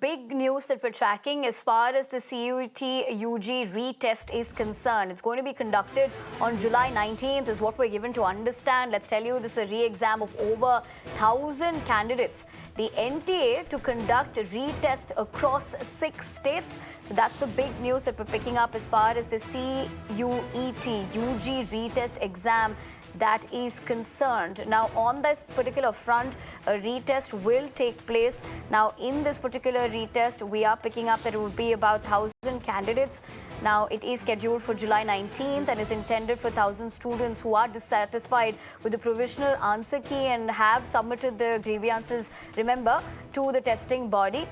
big news that we're tracking as far as the CUET UG retest is concerned. It's going to be conducted on July 19th is what we're given to understand. Let's tell you, this is a re-exam of over 1,000 candidates. The NTA to conduct a retest across 6 states. So that's the big news that we're picking up as far as the CUET UG retest exam that is concerned. Now, on this particular front, a retest will take place. Now, in this particular retest, we are picking up that it would be about 1,000 candidates. Now, it is scheduled for July 19th and is intended for 1,000 students who are dissatisfied with the provisional answer key and have submitted their grievances, remember, to the testing body.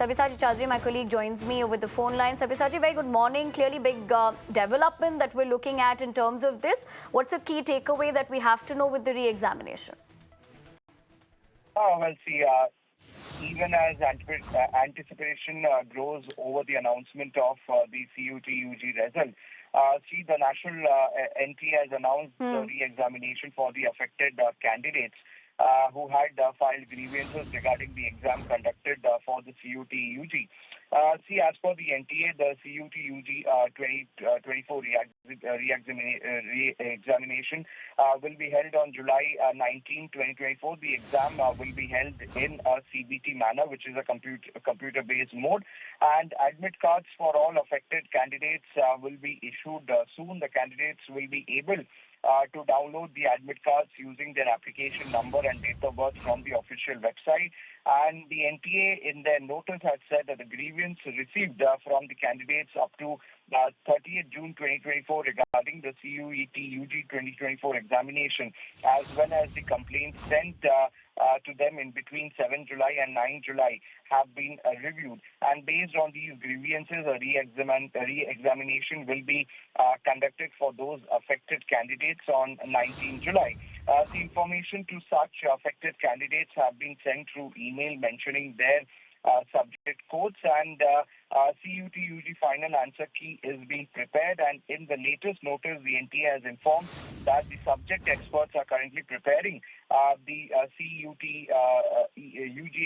Sabyasachi Chaudhary, my colleague, joins me over the phone line. Sabyasachi, very good morning. Clearly big development that we're looking at in terms of this. What's a key takeaway that we have to know with the re-examination? Well, see, even as anticipation grows over the announcement of the CUET UG result, see, the national NTA has announced the re-examination for the affected candidates who had filed grievances regarding the exam conducted for the CUET UG. See, as per the NTA, the CUET UG 2024 re-examination will be held on July 19, 2024. The exam will be held in a CBT manner, which is a computer-based mode, and admit cards for all affected candidates will be issued soon. The candidates will be able to download the admit cards using their application number and date of birth from the official website. And the NTA in their notice had said that the grievance received from the candidates up to 30th June 2024 regarding the CUET UG 2024 examination, as well as the complaints sent to them in between 7 July and 9 July have been reviewed. And based on these grievances, a re-examination will be conducted for those affected candidates on 19 July. The information to such affected candidates have been sent through email mentioning their subject codes, and CUET UG final answer key is being prepared. And in the latest notice, the NTA has informed that the subject experts are currently preparing the CUET UG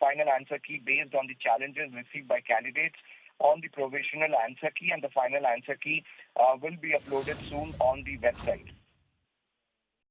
final answer key based on the challenges received by candidates on the provisional answer key, and the final answer key will be uploaded soon on the website.